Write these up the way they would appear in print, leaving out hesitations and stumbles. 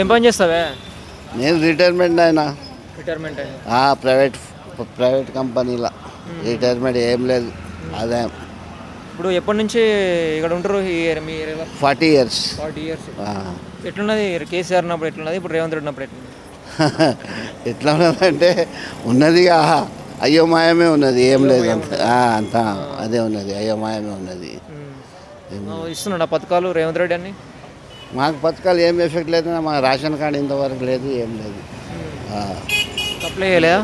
ఏం పని చేస్తావే? నేను రిటైర్మెంట్ అయినా. రిటైర్మెంట్ ప్రైవేట్ కంపెనీలో రిటైర్మెంట్ ఏం లేదు. అదే ఇప్పుడు ఎప్పటి నుంచి ఇక్కడ ఉంటారు? మీ 40 years. 40 years. ఎట్లున్నది కేసీఆర్ ఉన్నప్పుడు ఎట్లున్నది, ఇప్పుడు రేవంత్ రెడ్డి ఉన్నప్పుడు ఎట్లున్నది? ఎట్లా ఉన్నదంటే ఉన్నదిగా అయోమయమే ఉన్నది, ఏం లేదు అంతా అదే ఉన్నది, అయోమయమే ఉన్నది. ఇస్తున్నాడు పథకాలు రేవంత్ రెడ్డి అన్ని? మాకు పథకాలు ఏం ఎఫెక్ట్ లేదు, మా రేషన్ కార్డు ఇంతవరకు లేదు, ఏం లేదు. అప్లై చేయలేదా?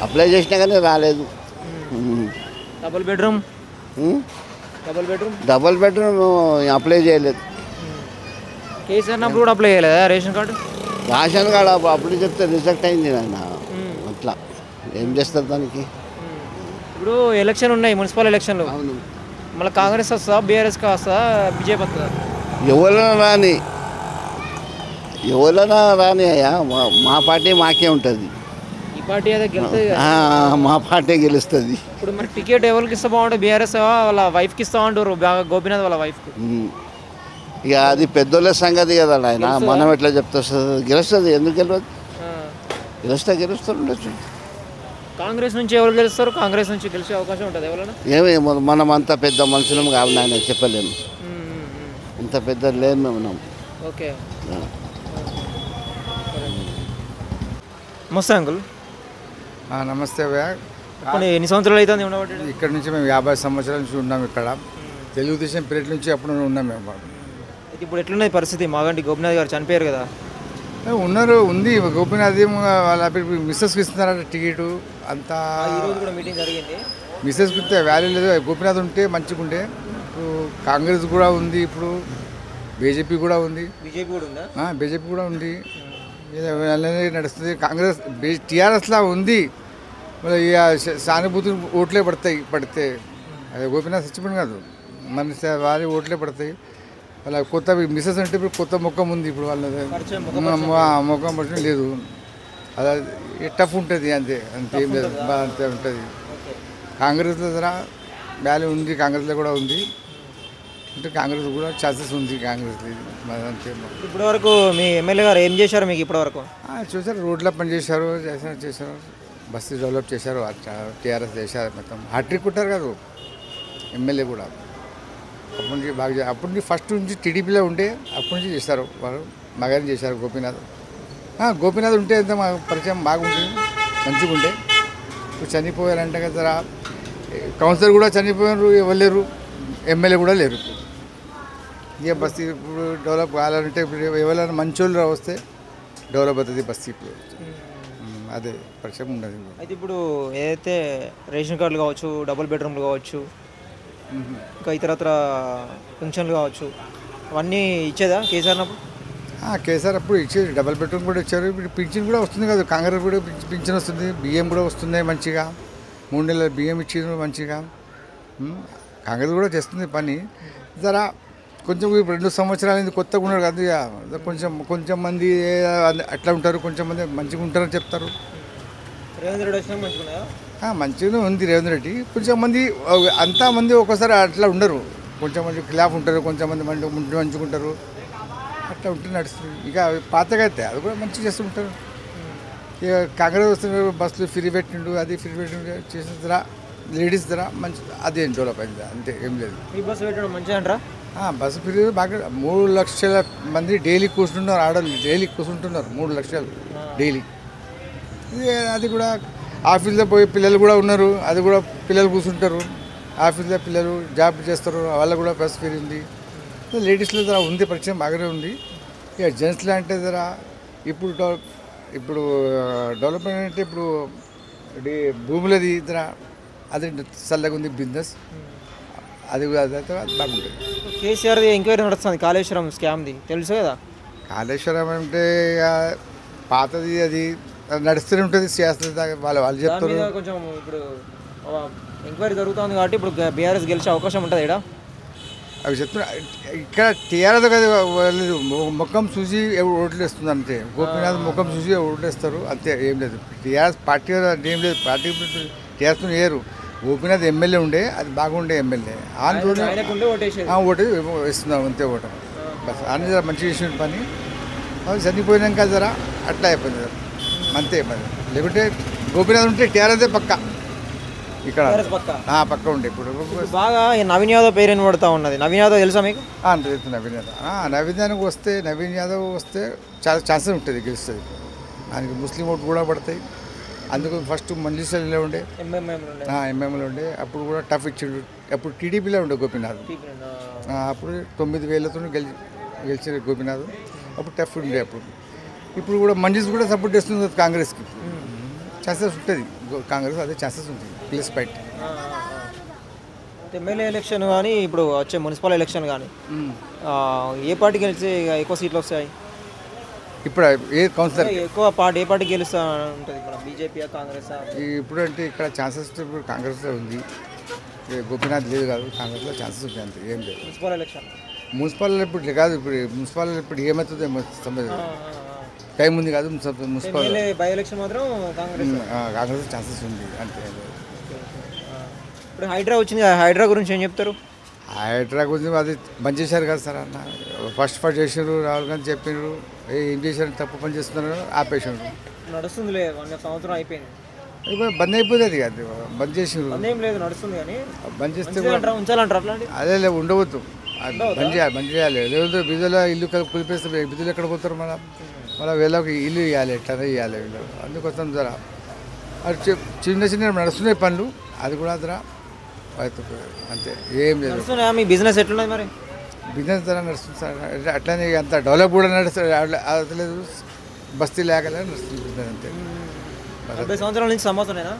అప్లై చేసినా కానీ రాలేదు. డబుల్ బెడ్రూమ్ అప్లై చేయలేదు. కేసీఆర్ అన్నప్పుడు కూడా అప్లై చేయలేదా రేషన్ కార్డు? రేషన్ కార్డు అప్పుడు చెప్తే రిజెక్ట్ అయింది నాయన. అట్లా ఏం చేస్తారు దానికి? ఇప్పుడు ఎలక్షన్ ఉన్నాయి, మున్సిపల్ ఎలక్షన్లు. అవును. మళ్ళీ కాంగ్రెస్ వస్తుందా, బీఆర్ఎస్కి వస్తుందా, బీజేపీ వస్తుందా? ఎవరైనా రాని అయ్యా, మా పార్టీ మాకే ఉంటుంది. ఈ పార్టీ అదే గెలుస్తుంది, మా పార్టీ గెలుస్తుంది. ఇప్పుడు మరి టికెట్ ఎవరికి ఇస్తా బాగుంటుంది? బీఆర్ఎస్ వాళ్ళ వైఫ్కి ఇస్తా అంటారు, గోపీనాథ్ వాళ్ళ వైఫ్కి. ఇక అది పెద్దోళ్ళ సంగతి కదా ఆయన, మనం ఎట్లా చెప్తా? గెలుస్తుంది, ఎందుకు గెలవదు? గెలుస్తుండొచ్చు. కాంగ్రెస్ నుంచి ఎవరు గెలుస్తారు? కాంగ్రెస్ నుంచి గెలిచే అవకాశం ఉంటుంది ఎవరైనా? ఏమేమో మనం అంత పెద్ద మనుషులం కాదు ఆయన, చెప్పలేము. అంత పెద్ద లేము మనం. ఓకే. నమస్తే అంకుల్. నమస్తే. ఎన్ని సంవత్సరాలు అవుతుంది ఉండబట్టి? ఇక్కడ నుంచి మేము 50 సంవత్సరాల నుంచి ఉన్నాం ఇక్కడ. తెలుగుదేశం పీరియడ్ నుంచి అప్పుడు ఉన్నాం మేము. ఇప్పుడు ఎట్లున్నది పరిస్థితి? మాగంటి గోపీనాథ్ గారు చనిపోయారు కదా. ఉంది గోపీనాథ్ వాళ్ళ మిస్సెస్కి ఇస్తున్నారట టికెట్ అంతా. ఈరోజు కూడా మీటింగ్ జరిగింది. మిస్సెస్కి ఇస్తే వాల్యూ లేదు. గోపీనాథ్ ఉంటే మంచిగా ఉండే. ఇప్పుడు కాంగ్రెస్ కూడా ఉంది, ఇప్పుడు బీజేపీ కూడా ఉంది. బీజేపీ కూడా ఉంది, నడుస్తుంది. కాంగ్రెస్ టీఆర్ఎస్లా ఉంది. మళ్ళీ సానుభూతి ఓట్లే పడితే అదే గోపీనాథ్ చచ్చిపోయింది కాదు, మన వారి ఓట్లే పడతాయి. వాళ్ళ కొత్త మిస్సెస్ అంటే ఇప్పుడు కొత్త ముఖం ఉంది, ఇప్పుడు వాళ్ళది ముఖం పరిచయం లేదు. అలా టఫ్ ఉంటుంది, అంతేం లేదు, అంతే ఉంటుంది. కాంగ్రెస్ దగ్గర వాల్యూ ఉంది, కాంగ్రెస్లో కూడా ఉంది. అంటే కాంగ్రెస్ కూడా ఛాన్సెస్ ఉంది కాంగ్రెస్. అంతే. ఇప్పటి వరకు మీ ఎమ్మెల్యే గారు ఏం చేశారు మీకు ఇప్పటి వరకు? చూసారు, రోడ్ల పని చేశారు, బస్సు డెవలప్ చేశారు, టీఆర్ఎస్ చేశారు. మొత్తం హ్యాట్రిక్ కొట్టారు కదా ఎమ్మెల్యే కూడా. అప్పటి నుంచి బాగా, అప్పటి నుంచి ఫస్ట్ నుంచి టీడీపీలో ఉండే అప్పటి నుంచి చేశారు వాళ్ళు. బాగానే చేశారు గోపీనాథ్ ఉంటే ఎంత మాకు పరిచయం బాగుంటుంది, మంచిగా ఉండే. ఇప్పుడు చనిపోయారంటే కదా, కౌన్సిలర్ కూడా చనిపోయారు, ఎవరు లేరు, ఎమ్మెల్యే కూడా లేరు. ఇక బస్తీ ఇప్పుడు డెవలప్ కావాలంటే ఇప్పుడు ఎవరైనా మంచోళ్ళు వస్తే డెవలప్ అవుతుంది బస్తీ. ఇప్పుడు అదే పరిచయం ఉండదు. అయితే ఇప్పుడు ఏదైతే రేషన్ కార్డులు కావచ్చు, డబుల్ బెడ్రూమ్లు కావచ్చు, ఇంకా ఇతరత్ర పెన్షన్లు కావచ్చు, అవన్నీ ఇచ్చేదా కేసీఆర్ అన్నప్పుడు? కేసీఆర్ అప్పుడు ఇచ్చేది, డబుల్ బెడ్రూమ్ కూడా ఇచ్చారు. ఇప్పుడు పింఛన్ కూడా వస్తుంది కదా, కాంగ్రెస్ కూడా పింఛన్ వస్తుంది, బియ్యం కూడా వస్తున్నాయి మంచిగా. 3 నెలల బియ్యం ఇచ్చింది మంచిగా. కాంగ్రెస్ కూడా చేస్తుంది పని. జరా కొంచెం 2 సంవత్సరాలు కొత్తగా ఉన్నారు కదా, కొంచెం మంది అట్లా ఉంటారు, కొంచెం మంది మంచిగా ఉంటారని చెప్తారు. రేవంత్ రెడ్డి వచ్చినా మంచిగానే ఉంది రేవంత్ రెడ్డి. కొంచెం మంది అంతా మంది ఒక్కోసారి అట్లా ఉండరు, కొంచెం మంది ఖిలాఫ్ ఉంటారు, కొంచెం మంది మంచిగా ఉంటారు, అట్లా ఉంటే నడుస్తుంది. ఇక పాతగా అయితే అది కూడా మంచిగా చేస్తుంటారు. ఇక కాంగ్రెస్ వస్తున్నారు, బస్సులు ఫ్రీ పెట్టిండు, అది ఫ్రీ పెట్టిండు చేసిన ధర లేడీస్ ధర మంచి, అదేం డెవలప్ అయింది, అంతే, ఏం లేదు. బస్సు పెట్టడం మంచిగా అంటారా? బస్సు ఫ్రీ బాగా. 3 లక్షల మంది డైలీ కూర్చుంటున్నారు, ఆడవాళ్ళు డైలీ కూర్చుంటున్నారు, 3 లక్షలు డైలీ. అది కూడా ఆఫీస్లో పోయి పిల్లలు కూడా ఉన్నారు, అది కూడా పిల్లలు కూర్చుంటారు, ఆఫీస్లో పిల్లలు జాబ్ చేస్తారు, వాళ్ళకు కూడా బస్ ఫ్రీ ఉంది. లేడీస్లో ధర ఉంది, పరిచయం బాగానే ఉంది. ఇక జెంట్స్లో అంటే ధర ఇప్పుడు డెవలప్మెంట్ అంటే ఇప్పుడు భూములది ధర అది చల్లగా ఉంది, బిజినెస్ అది బాగుంటుంది. కేసీఆర్ ఎంక్వైరీ నడుస్తుంది కాళేశ్వరం స్కామ్ది, తెలుసు కదా? కాళేశ్వరం అంటే పాతది, అది నడుస్తూనే ఉంటుంది, చేస్తుంది, వాళ్ళు చెప్తారు. కొంచెం ఇప్పుడు ఎంక్వైరీ జరుగుతుంది కాబట్టి ఇప్పుడు బీఆర్ఎస్ గెలిచే అవకాశం ఉంటుంది ఇక్కడ. అవి చెప్తున్నా, ఇక్కడ టీఆర్ఎస్ కదా, ముఖం చూసి ఓట్లు వేస్తుంది అంతే. గోపీనాథ్ ముఖం చూసి ఓట్లు వేస్తారు అంతే, ఏం లేదు. టీఆర్ఎస్ పార్టీ ఏం లేదు, పార్టీ టీఆర్ఎస్ వేయరు. గోపీనాథ్ ఎమ్మెల్యే ఉండే, అది బాగుండే ఎమ్మెల్యే, ఓటు వేస్తున్నాం అంతే. ఓటు బస్ అన్ని జర మంచిగా చేసిన పని అది చనిపోయినాక జర అట్లా అయిపోయింది జర అంతే మరి. లేకుంటే గోపీనాథ్ ఉంటే టీఆర్ఎస్ పక్క ఇక్కడ పక్క ఉండే. ఇప్పుడు బాగా ఈ నవీన్ యాదవ్ పేరు వినబడతా ఉన్నది. నవీన్ యాదవ్ తెలుసా మీకు? నవీన్ యాదవ్ నవీన్ యాదవ్ వస్తే చాలా ఛాన్సెస్ ఉంటుంది, గెలుస్తుంది. ఆయనకి ముస్లిం ఓటు కూడా పడతాయి. అందుకు ఫస్ట్ మంజీసలో ఉండే, ఎంఎంలో ఉండే. అప్పుడు కూడా టఫ్ ఇచ్చిండు. అప్పుడు టీడీపీలో ఉండే గోపీనాథ్. అప్పుడు 9,000తో గెలిచిన గోపీనాథ్. అప్పుడు టఫ్ ఉండే అప్పుడు. ఇప్పుడు కూడా మంజీస్ కూడా సపోర్ట్ చేస్తుంది కాంగ్రెస్కి. ఛాన్సెస్ ఉంటుంది కాంగ్రెస్, అదే ఛాన్సెస్ ఉంటుంది ప్లస్ పాయింట్. ఎమ్మెల్యే ఎలక్షన్ కానీ ఇప్పుడు వచ్చే మున్సిపల్ ఎలక్షన్ కానీ ఏ పార్టీ గెలిచి ఎక్కువ సీట్లు వస్తాయి? ఇప్పుడు ఏ కౌన్సిలర్ ఎక్కువ పార్టీ ఏ పార్టీ గెలుస్తా ఉంటుంది? ఇప్పుడు బీజేపీ, కాంగ్రెస్? ఇప్పుడు అంటే ఇక్కడ ఛాన్సెస్ ఇప్పుడు కాంగ్రెస్లో ఉంది. గోపీనాథ్ లేదు కాదు, కాంగ్రెస్లో ఛాన్సెస్ ఉంటాయి అంతే, ఏం లేదు. మున్సిపల్ ఎలక్షన్ ఇప్పుడు కాదు. ఇప్పుడు మున్సిపల్ ఇప్పుడు ఏమవుతుందో సంబంధం, టైం ఉంది కాదు. మున్సిపల్ బై ఎలక్షన్ మాత్రం కాంగ్రెస్ ఛాన్సెస్ ఉంది అంతే. ఇప్పుడు హైడ్రా వచ్చింది, హైడ్రా గురించి ఏం చెప్తారు? హైడ్రా గురించి అది బంద్ చేశారు కదా సార్ అన్న. ఫస్ట్ చేసారు, రాహుల్ గాంధీ చెప్పినారు ఏం చేశారు, తప్పు పని చేస్తున్నారు, ఆపేసారు. నడుస్తుంది లేదు, 1 సంవత్సరం అయిపోయింది. ఇప్పుడు బంద్ అయిపోతుంది అది కాదు, బంద్ చేసారు. లేదు నడుస్తుంది కానీ బంద్ చేస్తే ఉంచాలంటారు అట్లాంటి. అదే ఉండవద్దు, బంద్ చేయాలి. లేకపోతే బిజులో ఇల్లు కులిపేస్తే బిజులు ఎక్కడ పోతారు? మళ్ళీ వీళ్ళకి ఇల్లు ఇవ్వాలి, ఎట్లా ఇవ్వాలి వీళ్ళు. అందుకోసం జర అది చిన్న చిన్న నడుస్తున్నాయి పనులు, అది కూడా జర అంతే, ఏం లేదు. మీ బిజినెస్ ఎట్లున్నది మరి? బిజినెస్ ధర నడుస్తుంది సార్. అట్లనే అంత డెవలప్ కూడా నడుస్తుంది అట్లేదు, బస్తీ లేకలే నడుస్తుంది బిజినెస్ అంతే. 70 సంవత్సరాల నుంచి సమోసానేనా?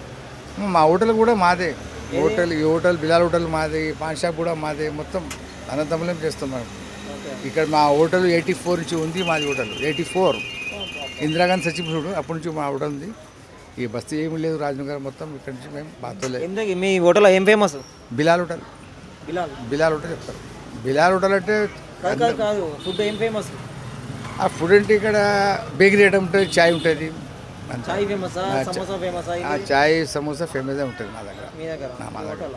మా హోటల్ కూడా మాదే. ఈ హోటల్ బిలాల్ హోటల్ మాదే, పాన్ షాప్ కూడా మాదే. మొత్తం అనంతపురం చేస్తాం మనం. ఇక్కడ మా హోటల్ 84 నుంచి ఉంది మాది హోటల్. 84 ఇందిరాగాంధీ సచివుడు అప్పటి నుంచి మా హోటల్ ఉంది. ఈ బస్తీ ఏమి లేదు, రాజనగర్ మొత్తం ఇక్కడ నుంచి మేము బాతోలే. మీ హోటల్ ఏం famous? Bilal hotel. Bilal hotel చెప్తారు. బిలాల్ హోటల్ అంటే కాదు, ఫుడ్ ఏం ఫేమస్? ఆ ఫుడ్ అంటే ఇక్కడ బేకరీ ఐటమ్ ఉంటుంది, చాయ్ ఉంటుంది. చాయ్ సమోసా ఫేమస్ ఉంటుంది మా దగ్గర. మా దగ్గర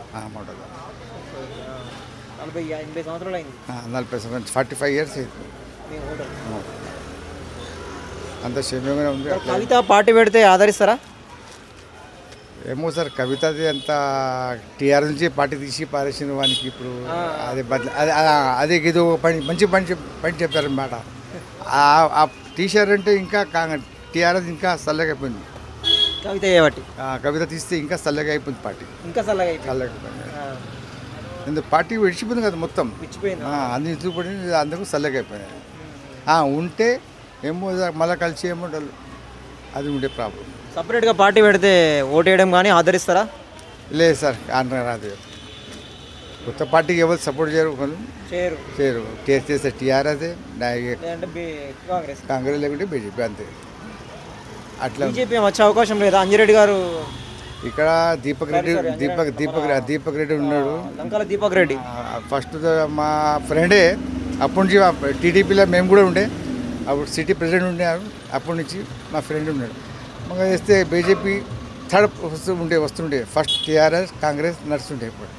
40 సంవత్సరాలు అయింది. 40 సంవత్సరాలు, 45 ఇయర్స్ అయింది. అంత క్షేమంగానే ఉంది. కవిత పార్టీ పెడితే ఆదరిస్తారా? ఏమో సార్, కవితది అంత టీఆర్ నుంచి పార్టీ తీసి పారేసిన వానికి ఇప్పుడు అదే ఏదో మంచి పని చెప్పారు అన్నమాట. ఆ టీషర్ట్ అంటే ఇంకా టీఆర్ఎస్ ఇంకా చల్లగా అయిపోయింది. కవిత తీస్తే ఇంకా చల్లగా అయిపోయింది పార్టీ, ఇంకా చల్లగా అయిపోయింది. ఎందుకు పార్టీ విడిచిపోయింది కదా మొత్తం, అన్ని ఇచ్చిపోయింది, అందుకు చల్లగా అయిపోయినాయి. ఉంటే ఏమో మళ్ళీ కలిసి ఏమో అది ఉండే ప్రాబ్లం. సపరేట్గా పార్టీ పెడితే ఓటు వేయడం కానీ ఆదరిస్తారా? లేదు సార్, రాదు. కొత్త పార్టీకి ఎవరు సపోర్ట్ చేయరు. చేస్తే టీఆర్ఎస్, కాంగ్రెస్ లేకుంటే బీజేపీ అంతే. అట్లా బీజేపీ వచ్చే అవకాశం లేదా? అంజిరెడ్డి గారు ఇక్కడ దీపక్ రెడ్డి ఉన్నాడు. దీపక్ రెడ్డి ఫస్ట్ మా ఫ్రెండే. అప్పటి నుంచి టీడీపీలో మేము కూడా ఉండే, అప్పుడు సిటీ ప్రెసిడెంట్ ఉండే. అప్పటి నుంచి మా ఫ్రెండ్ ఉన్నాడు. మాకు వేస్తే బీజేపీ థర్డ్ వస్తుండే. ఫస్ట్ టీఆర్ఎస్, కాంగ్రెస్ నడుస్తుండే. ఇప్పుడు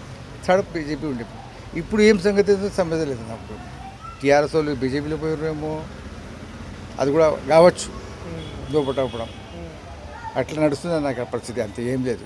థర్డ్ బీజేపీ ఉండే. ఇప్పుడు ఏం సంగతి సంబంధం అప్పుడు టీఆర్ఎస్ వాళ్ళు బీజేపీలో పోయారేమో, అది కూడా కావచ్చు. దోపటం అట్లా నడుస్తుంది నాకు పరిస్థితి, అంతే, ఏం లేదు.